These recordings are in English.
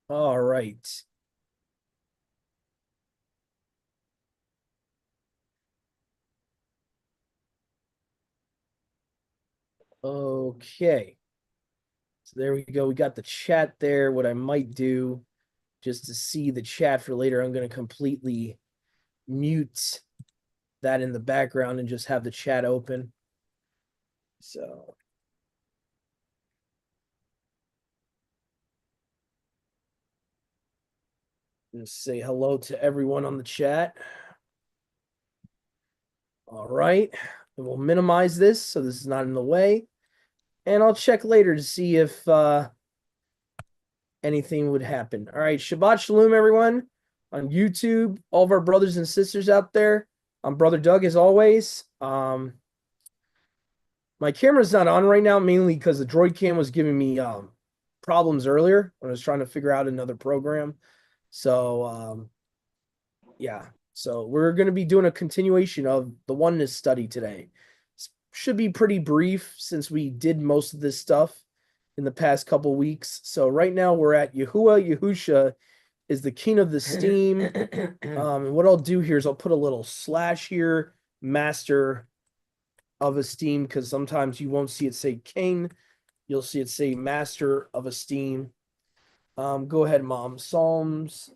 All right. Okay. So there we go. We got the chat there. What I might do just to see the chat for later, I'm going to completely mute that in the background and just have the chat open. So just say hello to everyone on the chat. All right. And we'll minimize this so this is not in the way. And I'll check later to see if anything would happen. All right. Shabbat Shalom, everyone on YouTube, all of our brothers and sisters out there. I'm Brother Doug, as always. My camera's not on right now, mainly because the Droid Cam was giving me problems earlier when I was trying to figure out another program. So, yeah. So we're going to be doing a continuation of the Oneness Study today. Should be pretty brief since we did most of this stuff in the past couple weeks. So right now we're at Yahusha is the king of the steam. And what I'll do here is I'll put a little slash here, master of esteem, because sometimes you won't see it say king. You'll see it say master of esteem. Go ahead, Mom. Psalms,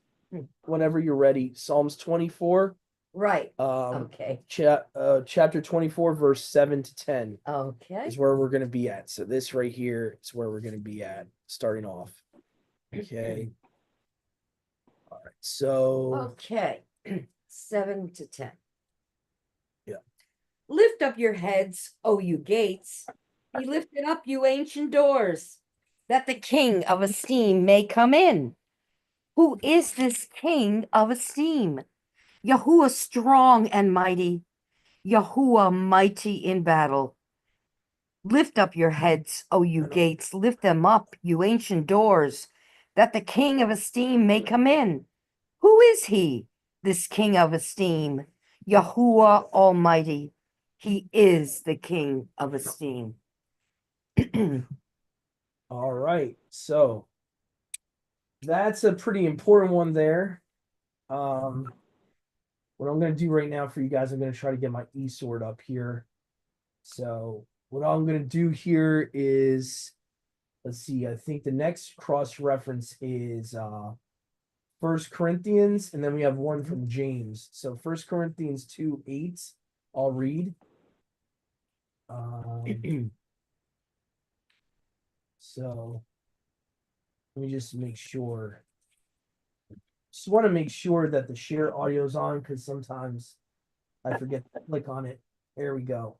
whenever you're ready. Psalms 24. Right. Okay. Chapter 24, verse 7 to 10 Okay. is where we're going to be at. So this right here is where we're going to be at, starting off. Okay. All right. So, Okay. 7 to 10. yeah. Lift up your heads, O you gates. Be lifted up, you ancient doors, that the King of esteem may come in. Who is this King of esteem? Yahuwah strong and mighty, Yahuwah mighty in battle. Lift up your heads, O you gates, lift them up, you ancient doors, that the King of esteem may come in. Who is he, this King of esteem? Yahuwah Almighty. He is the King of esteem. All right. So that's a pretty important one there. What I'm going to do right now for you guys, I'm going to try to get my e-sword up here. So what I'm going to do here is, let's see, I think the next cross reference is First Corinthians, and then we have one from James. So First Corinthians 2:8, I'll read. So let me just make sure. Just want to make sure that the share audio is on, because sometimes I forget to click on it. There we go.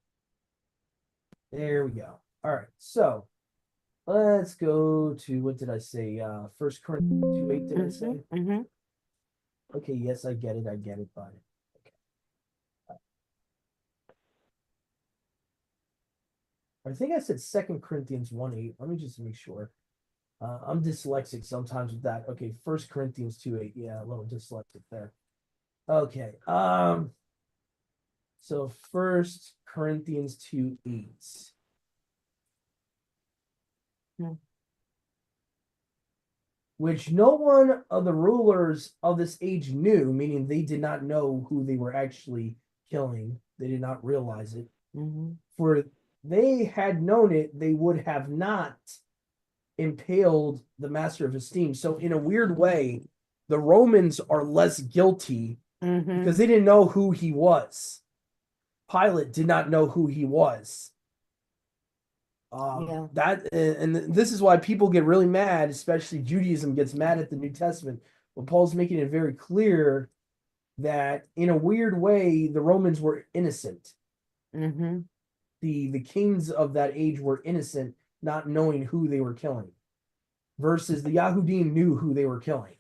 There we go. All right. So let's go to, what did I say? First Corinthians 2:8, did I say? Okay, yes, I get it. I get it, but okay. I think I said Second Corinthians 1:8. Let me just make sure. I'm dyslexic sometimes with that. Okay, First Corinthians 2:8. Yeah, a little dyslexic there. Okay. So First Corinthians 2:8. Which no one of the rulers of this age knew, meaning they did not know who they were actually killing. They did not realize it. For they had known it, they would have not impaled the master of esteem. So in a weird way, the Romans are less guilty because they didn't know who he was. Pilate did not know who he was. That, and this is why people get really mad, especially Judaism gets mad at the New Testament. But Paul's making it very clear that in a weird way, the Romans were innocent. The kings of that age were innocent, not knowing who they were killing, versus the Yahudim knew who they were killing.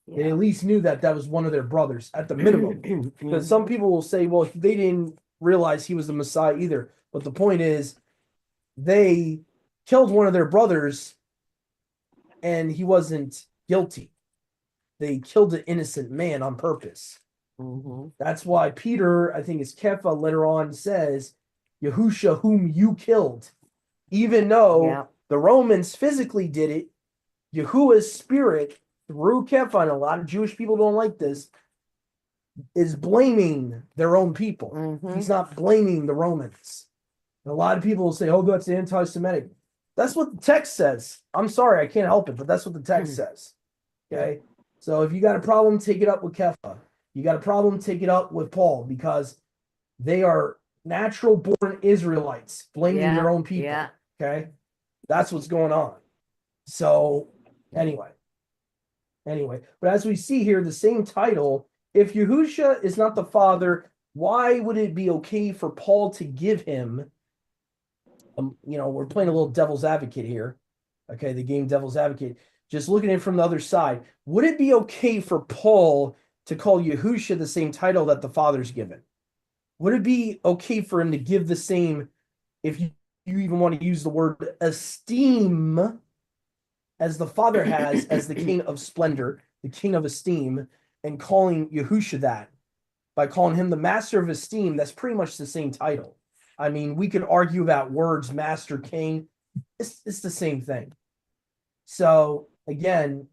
They at least knew that that was one of their brothers at the minimum. Because some people will say, well, they didn't realize he was the Messiah either. But the point is, they killed one of their brothers and he wasn't guilty. They killed an innocent man on purpose. That's why Peter, I think it's Kepha, later on says, Yahusha, whom you killed, even though The Romans physically did it. Yahuwah's spirit through Kepha, and a lot of Jewish people don't like this, is blaming their own people. He's not blaming the Romans. And a lot of people will say, oh, that's anti-Semitic. That's what the text says. I'm sorry, I can't help it, but that's what the text says. Okay? So if you got a problem, take it up with Kepha. You got a problem, take it up with Paul, because they are natural born Israelites blaming their own people. Yeah. Okay? That's what's going on. So anyway, but as we see here, the same title, if Yahusha is not the Father, why would it be okay for Paul to give him, we're playing a little devil's advocate here. Okay, the game devil's advocate. Just looking at it from the other side, would it be okay for Paul to call Yahusha the same title that the Father's given? Would it be okay for him to give the same, if you even want to use the word esteem, as the Father has, as the King of Splendor, the King of Esteem, and calling Yahusha that, by calling him the Master of Esteem? That's pretty much the same title. I mean, we could argue about words, Master, King. It's the same thing. So again,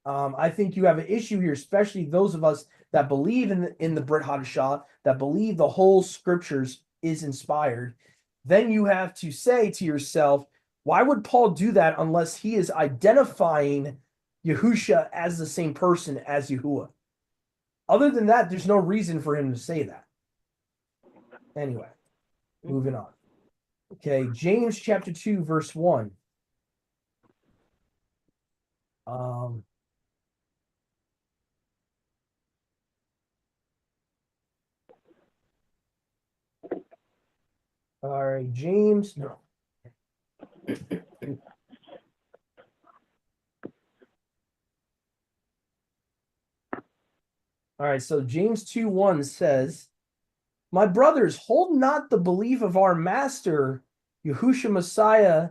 I think you have an issue here, especially those of us that believe in the Brit Hadashah, that believe the whole scriptures is inspired. Then you have to say to yourself, why would Paul do that unless he is identifying Yahusha as the same person as Yahuwah? Other than that, there's no reason for him to say that. Anyway, moving on. Okay, James chapter 2, verse 1. All right, James. No. All right, so James 2:1 says, my brothers, hold not the belief of our master, Yahushua Messiah,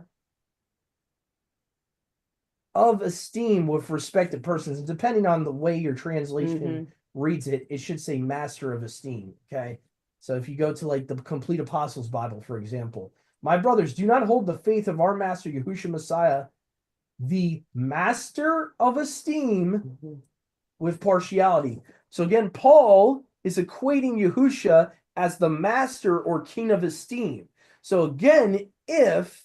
of esteem with respect to persons. Depending on the way your translation reads it, it should say master of esteem. Okay. So if you go to like the Complete Apostles Bible, for example, my brothers, do not hold the faith of our master, Yahushua Messiah, the master of esteem, with partiality. So again, Paul is equating Yahusha as the master or king of esteem. So again, if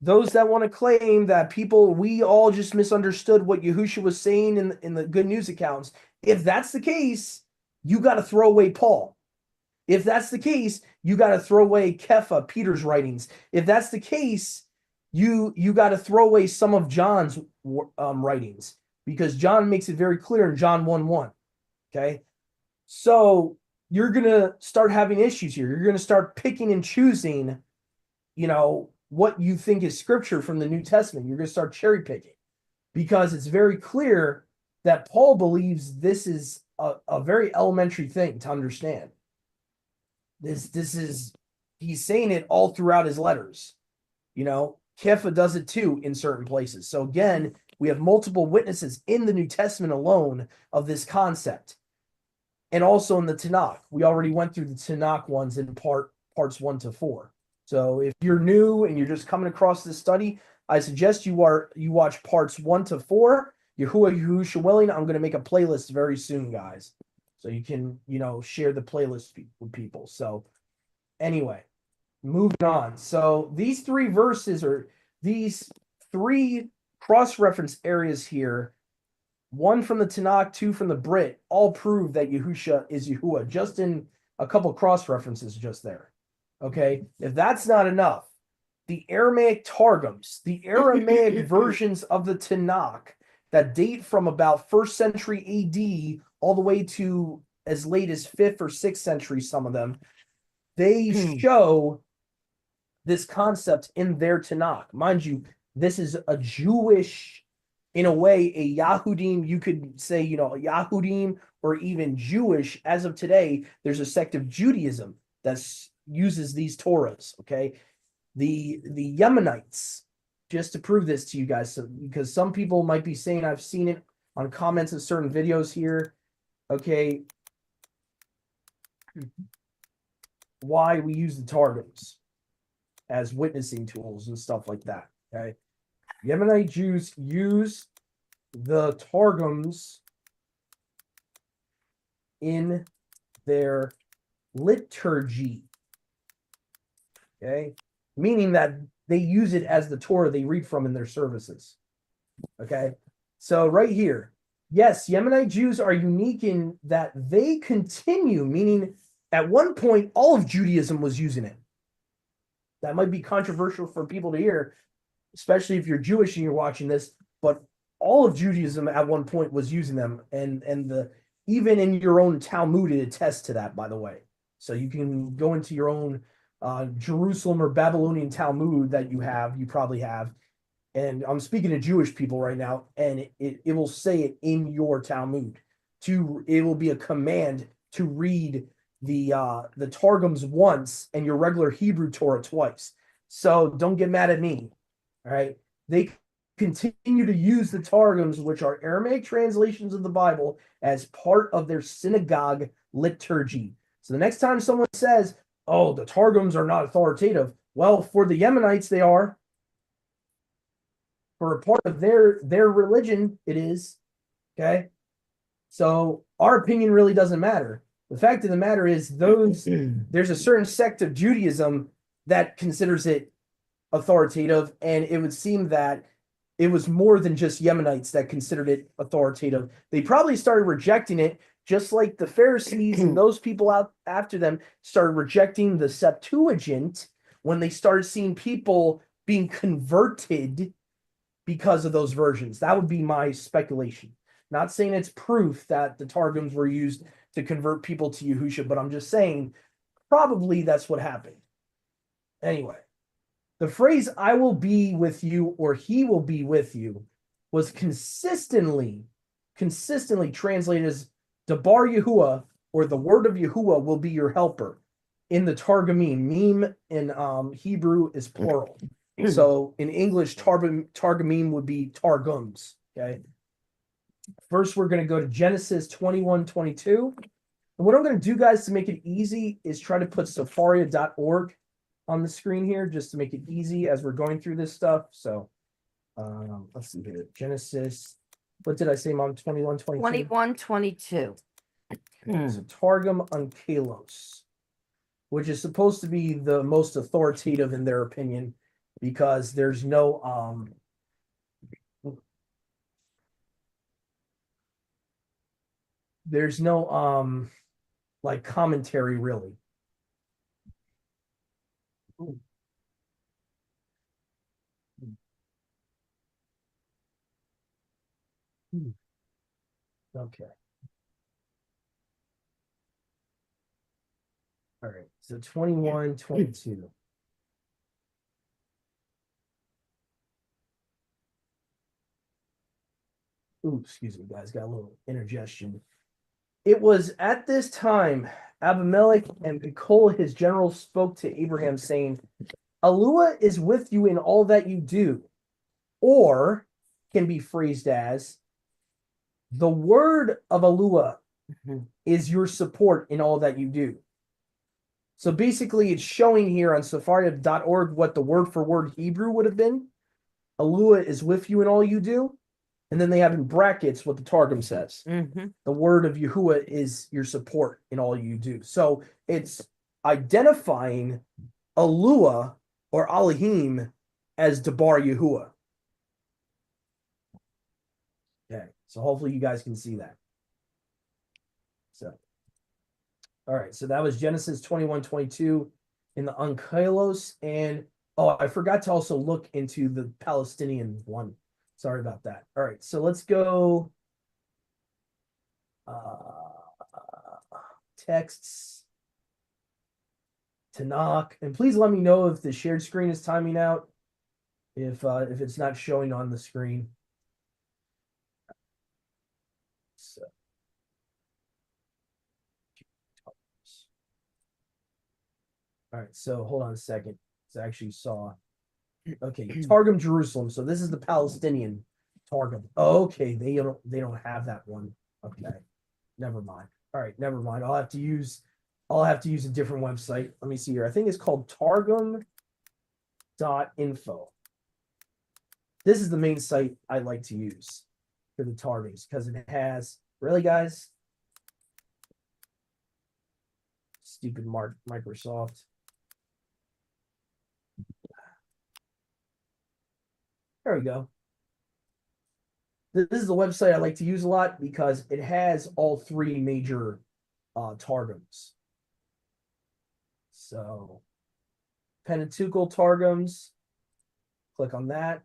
those that want to claim that we all just misunderstood what Yahusha was saying in the good news accounts, if that's the case, you got to throw away Paul. If that's the case, you got to throw away Kepha, Peter's writings. If that's the case, you got to throw away some of John's writings, because John makes it very clear in John 1:1. Okay. So you're going to start having issues here. You're going to start picking and choosing, what you think is scripture from the New Testament. You're going to start cherry picking, because it's very clear that Paul believes this is a very elementary thing to understand. He's saying it all throughout his letters. Kepha does it too in certain places. So again, we have multiple witnesses in the New Testament alone of this concept. And also in the Tanakh. We already went through the Tanakh ones in parts 1 to 4. So if you're new and you're just coming across this study, I suggest you watch parts 1 to 4. Yahusha willing, I'm going to make a playlist very soon, guys. So you can, share the playlist with people. So anyway, moving on. So these three verses, or these three cross-reference areas here, one from the Tanakh, two from the Brit, all prove that Yahusha is Yahuwah, just in a couple cross-references just there. Okay, if that's not enough, the Aramaic Targums, the Aramaic versions of the Tanakh that date from about 1st century AD all the way to as late as 5th or 6th century, some of them, they show this concept in their Tanakh. Mind you, this is a Jewish, in a way, a Yahudim, you could say, a Yahudim, or even Jewish. As of today, there's a sect of Judaism that uses these Torahs, okay? The Yemenites, just to prove this to you guys, because some people might be saying, I've seen it on comments of certain videos here, okay, why we use the Targums. as witnessing tools and stuff like that. Okay. Yemenite Jews use the Targums in their liturgy. Okay. Meaning that they use it as the Torah they read from in their services. Okay. So right here, yes, Yemenite Jews are unique in that they continue, meaning at one point, all of Judaism was using it. That might be controversial for people to hear, especially if you're Jewish and you're watching this, but all of Judaism at one point was using them. And the even in your own Talmud, it attests to that, by the way. So you can go into your own Jerusalem or Babylonian Talmud that you probably have. And I'm speaking to Jewish people right now, and it will say it in your Talmud. It will be a command to read the Targums once and your regular Hebrew Torah twice. So don't get mad at me. All right. They continue to use the Targums, which are Aramaic translations of the Bible, as part of their synagogue liturgy. So the next time someone says, oh, the Targums are not authoritative, well, for the Yemenites, they are. For a part of their religion, it is. Okay. So our opinion really doesn't matter. The fact of the matter is there's a certain sect of Judaism that considers it authoritative, and it would seem that it was more than just Yemenites that considered it authoritative. They probably started rejecting it, just like the Pharisees and those people out after them started rejecting the Septuagint when they started seeing people being converted because of those versions. That would be my speculation. Not saying it's proof that the Targums were used to convert people to Yahusha, but I'm just saying probably that's what happened. Anyway, the phrase I will be with you or he will be with you was consistently translated as Debar Yahuwah, or the word of Yahuwah will be your helper in the Targumim. Meme in Hebrew is plural. So in English, Targumim would be Targums. Okay. First, we're going to go to Genesis 21:22. And what I'm going to do, guys, to make it easy is try to put Safaria.org on the screen here just to make it easy as we're going through this stuff. So let's see here. Genesis, what did I say, Mom? 21:22? 21:22. So Targum Onkelos, which is supposed to be the most authoritative in their opinion, because there's no like commentary really. Okay. All right. So 21:22. Ooh, excuse me, guys. Got a little indigestion. It was at this time Abimelech and Pekol, his general, spoke to Abraham, saying, Alua is with you in all that you do, or can be phrased as, the word of Alua is your support in all that you do. So basically, it's showing here on Safaria.org what the word for word Hebrew would have been. Alua is with you in all you do. And then they have in brackets what the Targum says. The word of Yahuwah is your support in all you do. So it's identifying Alua or Elohim as Debar Yahuwah. Okay, so hopefully you guys can see that. So, all right, so that was Genesis 21:22 in the Onkelos. And I forgot to also look into the Palestinian one. Sorry about that. All right, so let's go texts, Tanakh, and please let me know if the shared screen is timing out, if it's not showing on the screen. So, all right, so hold on a second. I actually saw. Okay, Targum Jerusalem. So this is the Palestinian Targum. Oh, okay, they don't have that one. Okay, never mind. All right, never mind. I'll have to use a different website. Let me see here. I think it's called Targum Info. This is the main site I like to use for the targets because it has, really guys, stupid Microsoft. There we go. This is the website I like to use a lot because it has all three major targums. So Pentateuchal targums, click on that.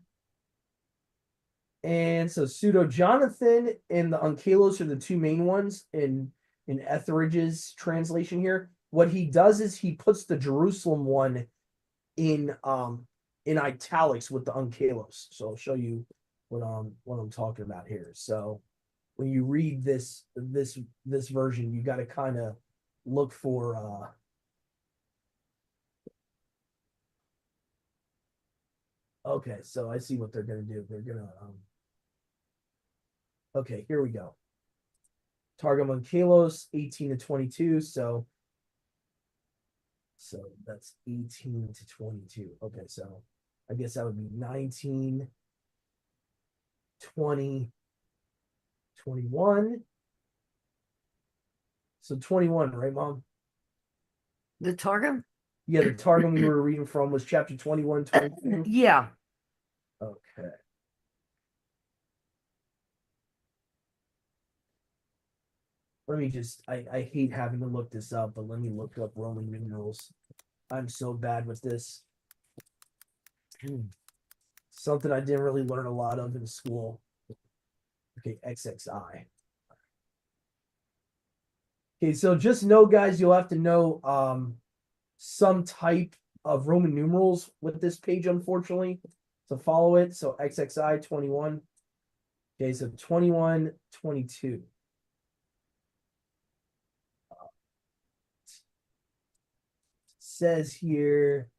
And so Pseudo Jonathan and the Unkalos are the two main ones in Etheridge's translation here. What he does is he puts the Jerusalem one in italics with the Unkalos. So I'll show you what I'm talking about here. So when you read this version, you got to kind of look for okay, so I see what they're gonna do. They're gonna okay, here we go. Targum Unkalos, 18 to 22. So that's 18 to 22. Okay, so I guess that would be 19, 20, 21. So 21, right, Mom? The Targum? Yeah, the Targum we were reading from was chapter 21, 22. Yeah. Okay. Let me just, I hate having to look this up, but let me look up Roman numerals. I'm so bad with this. Something I didn't really learn a lot of in school. Okay, XXI. Okay, so just know, guys, you'll have to know some type of Roman numerals with this page, unfortunately, to follow it. So XXI 21. Okay, so 21, 22. Says here,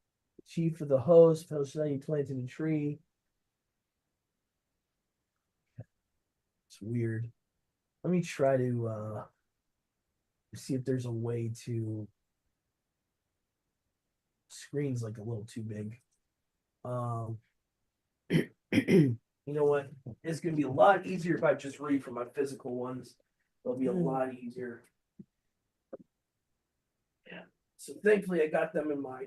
chief of the host, you planted a tree. It's weird. Let me try to see if there's a way to. Screen's like a little too big. You know what? It's gonna be a lot easier if I just read from my physical ones. It'll be a lot easier. Yeah. So thankfully I got them in my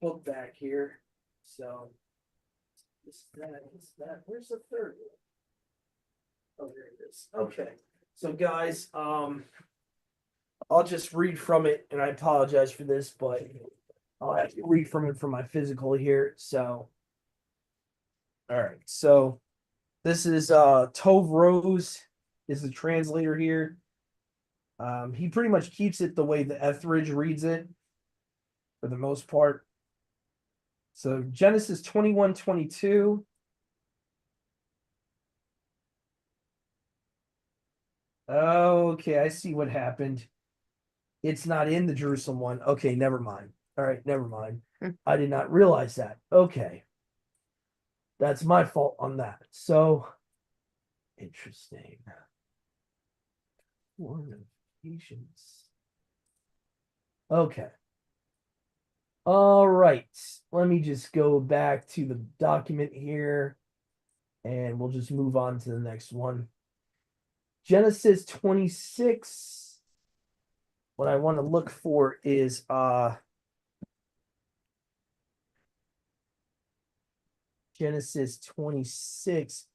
book back here. So this that. Where's the third one? Oh, there it is. Okay. So guys, I'll just read from it, and I apologize for this, but I'll have to read from it from my physical here. So all right. So this is Tove Rose is the translator here. He pretty much keeps it the way the Etheridge reads it for the most part. So Genesis 21, 22. Okay, I see what happened. It's not in the Jerusalem one. Okay, never mind. All right, never mind. I did not realize that. Okay. That's my fault on that. So interesting. Patience. Okay. All right. Let me just go back to the document here and we'll just move on to the next one. Genesis 26. What I want to look for is Genesis 26.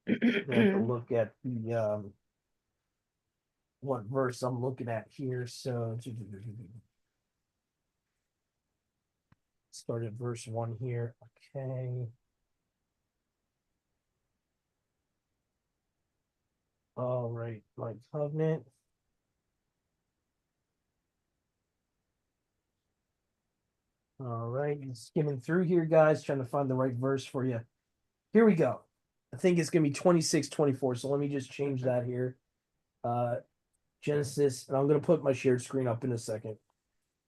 I have to look at the what verse I'm looking at here. So start at verse 1 here. Okay. All right, my covenant. All right, skimming through here, guys, trying to find the right verse for you. Here we go. I think it's gonna be 26, 24. So let me just change that here. Genesis, and I'm gonna put my shared screen up in a second.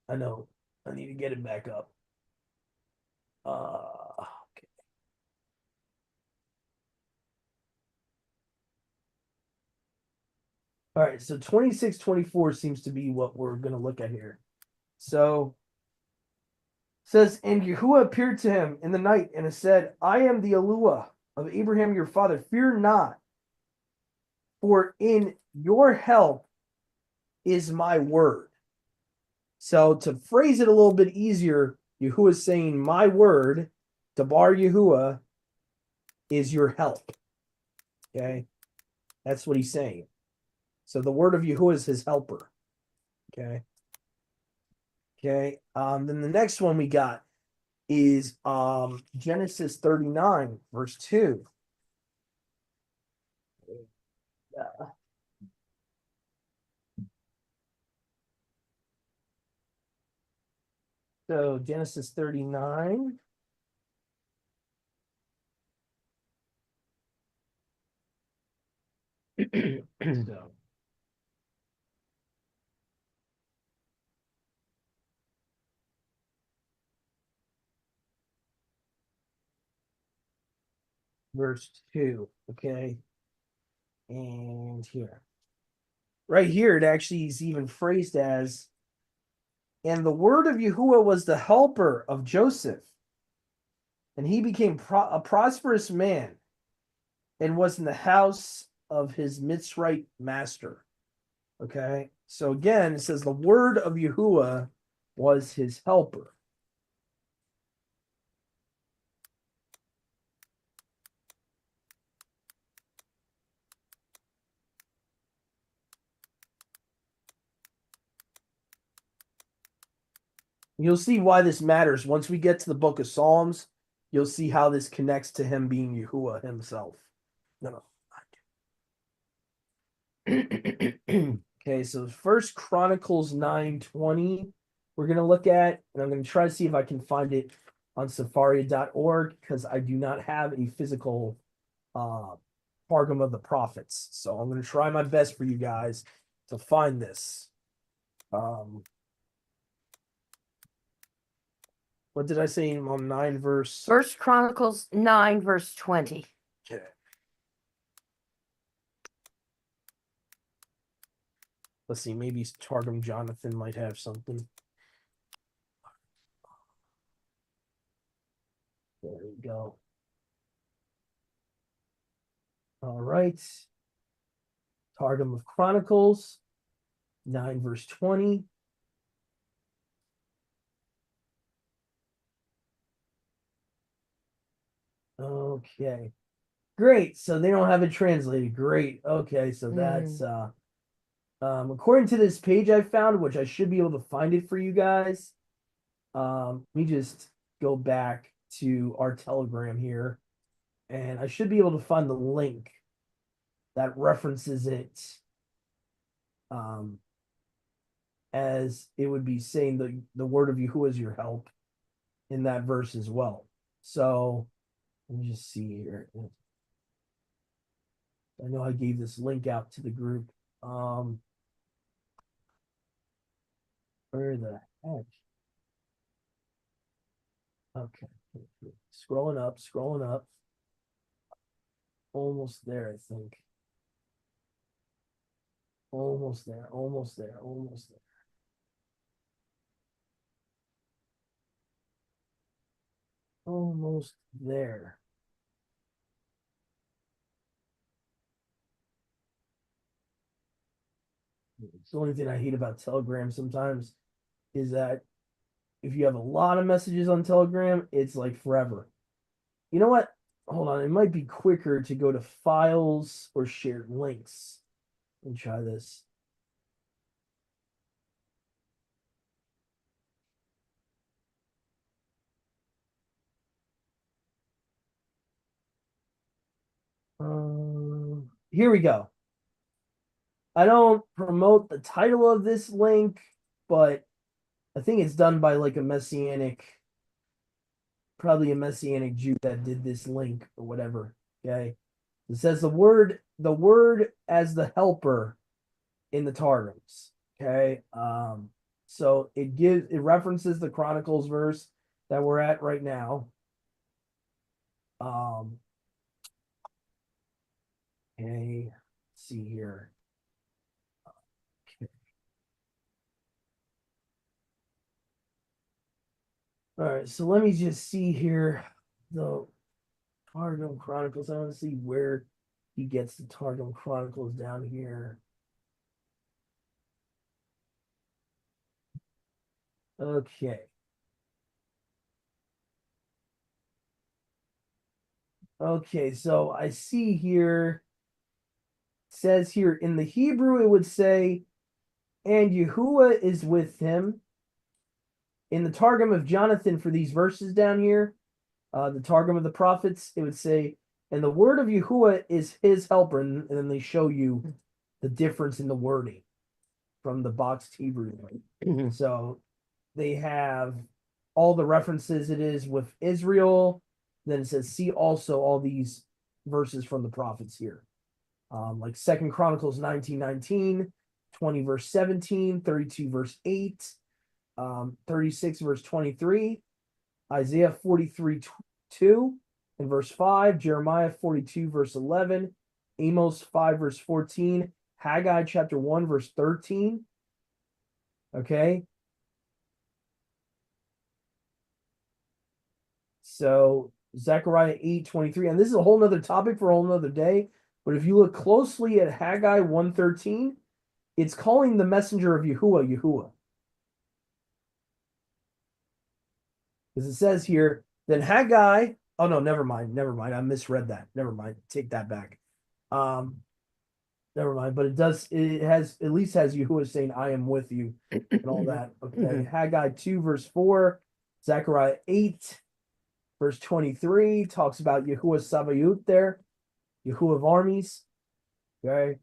I know I need to get it back up. Okay. All right, so 26:24 seems to be what we're going to look at here. So it says, and Yahuwah appeared to him in the night and has said, I am the Eluah of Abraham your father. Fear not, for in your help is my word. So to phrase it a little bit easier, Yahuwah is saying, my word, Dabar Yahuwah, is your help. Okay, that's what he's saying. So the word of Yahuwah is his helper. Okay. Okay. Then the next one we got is Genesis 39, verse 2. So Genesis 39. So, verse 2. Okay. And here. Right here, it actually is even phrased as, and the word of Yahuwah was the helper of Joseph, and he became a prosperous man and was in the house of his Mitzrite master. Okay. So again, it says the word of Yahuwah was his helper. You'll see why this matters. Once we get to the book of Psalms, you'll see how this connects to him being Yahuwah himself. No, no. Okay, so First Chronicles 9:20, we're gonna look at, and I'm gonna try to see if I can find it on Safari.org because I do not have a physical Targum of the Prophets. So I'm gonna try my best for you guys to find this. What did I say on 9 verse? First Chronicles 9, verse 20. Okay. Let's see, maybe Targum Jonathan might have something. There we go. All right. Targum of Chronicles, 9 verse 20. Okay. Great. So they don't have it translated. Great. Okay, so that's according to this page I found, which I should be able to find it for you guys. Let me just go back to our Telegram here, and I should be able to find the link that references it, as it would be saying the word of Yahuwah is your help in that verse as well. So let me just see here. I know I gave this link out to the group. Where the heck? Okay. Scrolling up. Almost there, I think. Almost there. Almost there. It's the only thing I hate about Telegram sometimes is that if you have a lot of messages on Telegram, it's like forever. You know what? Hold on. It might be quicker to go to files or shared links. Let me try this. Here we go. I don't promote the title of this link, but I think it's done by like probably a messianic Jew that did this link or whatever. Okay. It says the word as the helper in the Targums. Okay. So it references the Chronicles verse that we're at right now. Um, okay, let's see here. All right, so let me just see here the Targum Chronicles. I want to see where he gets the Targum Chronicles down here. Okay. Okay, so I see here, says here in the Hebrew, it would say, and Yahuwah is with him. In the Targum of Jonathan for these verses down here, the Targum of the prophets, it would say, and the word of Yahuwah is his helper. And then they show you the difference in the wording from the boxed Hebrew. So they have all the references it is with Israel. Then it says, see also all these verses from the prophets here. Like Second Chronicles 19:19, 20 verse 17, 32 verse 8, 36 verse 23, Isaiah 43:2 and verse 5, Jeremiah 42 verse 11, Amos 5 verse 14, Haggai chapter 1 verse 13. Okay. So Zechariah 8:23, and this is a whole nother topic for a whole nother day. But if you look closely at Haggai 1:13, it's calling the messenger of Yahuwah, Yahuwah. Because it says here, then Haggai, oh no, never mind, never mind. I misread that. Never mind. Take that back. Um, never mind. But it has at least has Yahuwah saying, I am with you and all that. Okay. Haggai 2, verse 4, Zechariah 8, verse 23 talks about Yahuwah Sabayut there, Yahuwah of armies. Okay.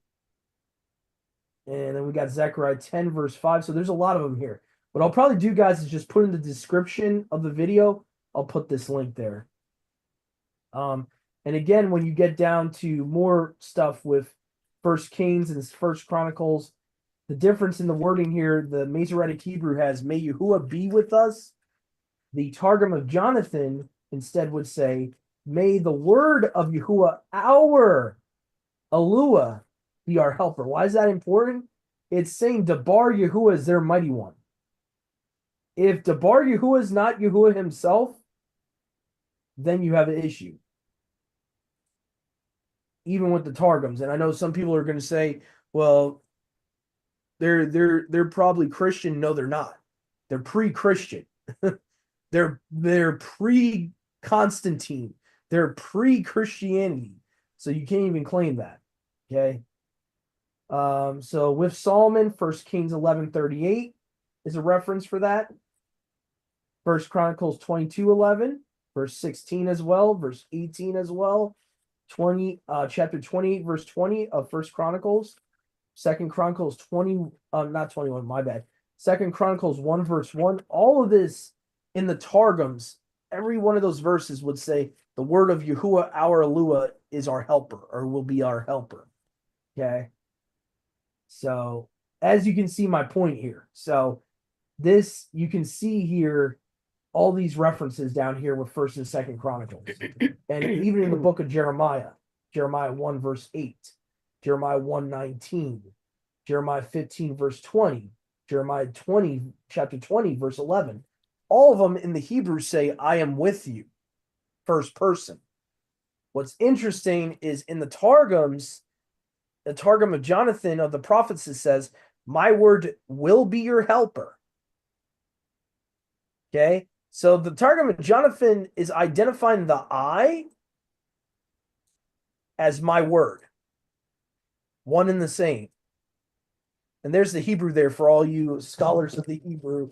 And then we got Zechariah 10, verse 5. So there's a lot of them here. What I'll probably do, guys, is just put in the description of the video, I'll put this link there. And again, when you get down to more stuff with First Kings and First Chronicles, the difference in the wording here, the Masoretic Hebrew has, may Yahuwah be with us. The Targum of Jonathan instead would say, may the word of Yahuwah, our Alua, be our helper. Why is that important? It's saying Debar Yahuwah is their mighty one. If Debar Yahuwah is not Yahuwah himself, then you have an issue. Even with the Targums. And I know some people are going to say, well, they're probably Christian. No, they're not. They're pre-Christian. they're pre-Constantine. They're pre-Christianity. So you can't even claim that. Okay. So with Solomon, 1 Kings 11:38 is a reference for that. First Chronicles 22:11, verse 16 as well, verse 18 as well. Chapter 28, verse 20 of First Chronicles. Second Chronicles 20, not 21, my bad. Second Chronicles 1, verse 1. All of this in the Targums, every one of those verses would say, the word of Yahuwah, our Alua, is our helper, or will be our helper. Okay. So, as you can see, my point here. So, this, you can see here all these references down here with First and Second Chronicles. And even in the book of Jeremiah, Jeremiah 1, verse 8, Jeremiah 1:19, Jeremiah 15, verse 20, Jeremiah 20, chapter 20, verse 11. All of them in the Hebrew say, I am with you, first person. What's interesting is in the Targums, the Targum of Jonathan of the prophets, it says, my word will be your helper. Okay. So the Targum of Jonathan is identifying the I as my word, one and the same. And there's the Hebrew there for all you scholars of the Hebrew.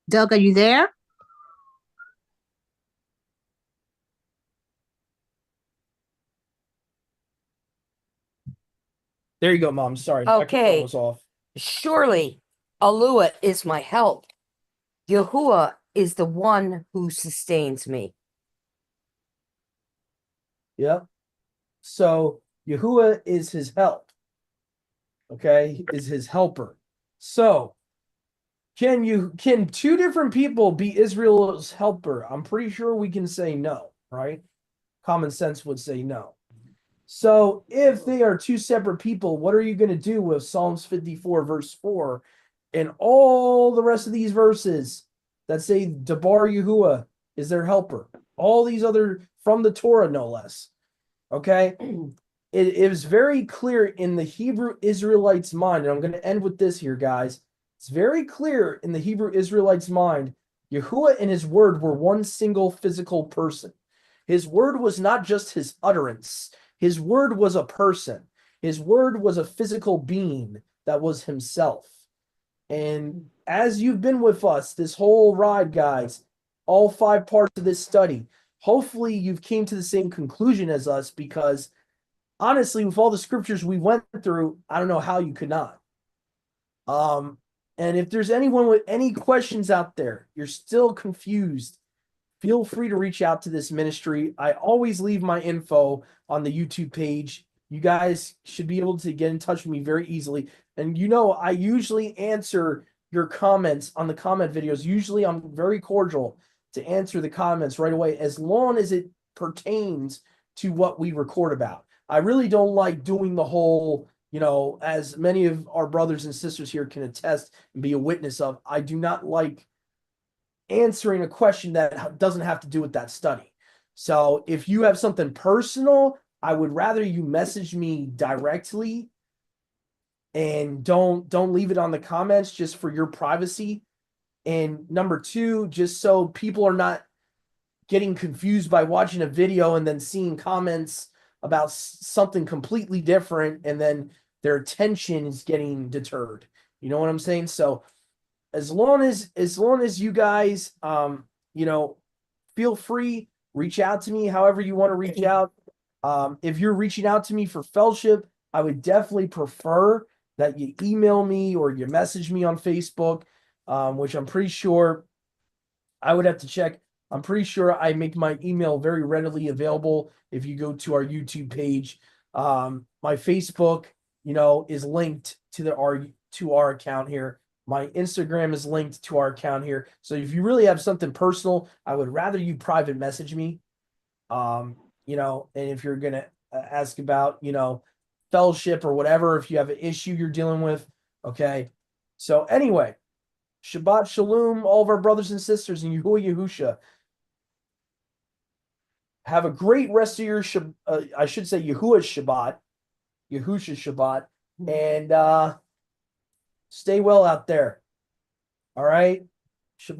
Doug, are you there? There you go, Mom. Sorry, microphone Okay. was off. Surely Alua is my help. Yahuwah is the one who sustains me. Yeah. So Yahuwah is his help. Okay, is his helper. So can two different people be Israel's helper? I'm pretty sure we can say no, right? Common sense would say no. So if they are two separate people, what are you going to do with Psalms 54, verse 4, and all the rest of these verses that say Debar Yahuwah is their helper? All these other from the Torah, no less. Okay. It was very clear in the Hebrew Israelites' mind, and I'm going to end with this here, guys. It's very clear in the Hebrew Israelites' mind, Yahuwah and his word were one single physical person. His word was not just his utterance. His word was a person. His word was a physical being that was himself. And as you've been with us this whole ride, guys, all 5 parts of this study, hopefully you've came to the same conclusion as us, because honestly, with all the scriptures we went through, I don't know how you could not. And if there's anyone with any questions out there, you're still confused, feel free to reach out to this ministry. I always leave my info on the YouTube page. You guys should be able to get in touch with me very easily. And I usually answer your comments on the comment videos. Usually I'm very cordial to answer the comments right away, as long as it pertains to what we record about. I really don't like doing the whole, as many of our brothers and sisters here can attest and be a witness of, I do not like answering a question that doesn't have to do with that study. So if you have something personal, I would rather you message me directly, and don't leave it on the comments, just for your privacy. And number 2, just so people are not getting confused by watching a video and then seeing comments about something completely different, and then their attention is getting deterred. You know what I'm saying? So as long as you guys feel free, reach out to me however you want to reach out. If you're reaching out to me for fellowship, I would definitely prefer that you email me or you message me on Facebook, which I'm pretty sure I would have to check. I'm pretty sure I make my email very readily available if you go to our YouTube page. My Facebook, is linked to our account here. My Instagram is linked to our account here. So if you really have something personal, I would rather you private message me. And if you're gonna ask about, fellowship or whatever, if you have an issue you're dealing with, okay. So anyway, Shabbat Shalom, all of our brothers and sisters in Yahuwah Yahusha. Have a great rest of your I should say Yahuwah's Shabbat, Yahusha's Shabbat, and stay well out there. All right, Shabbat.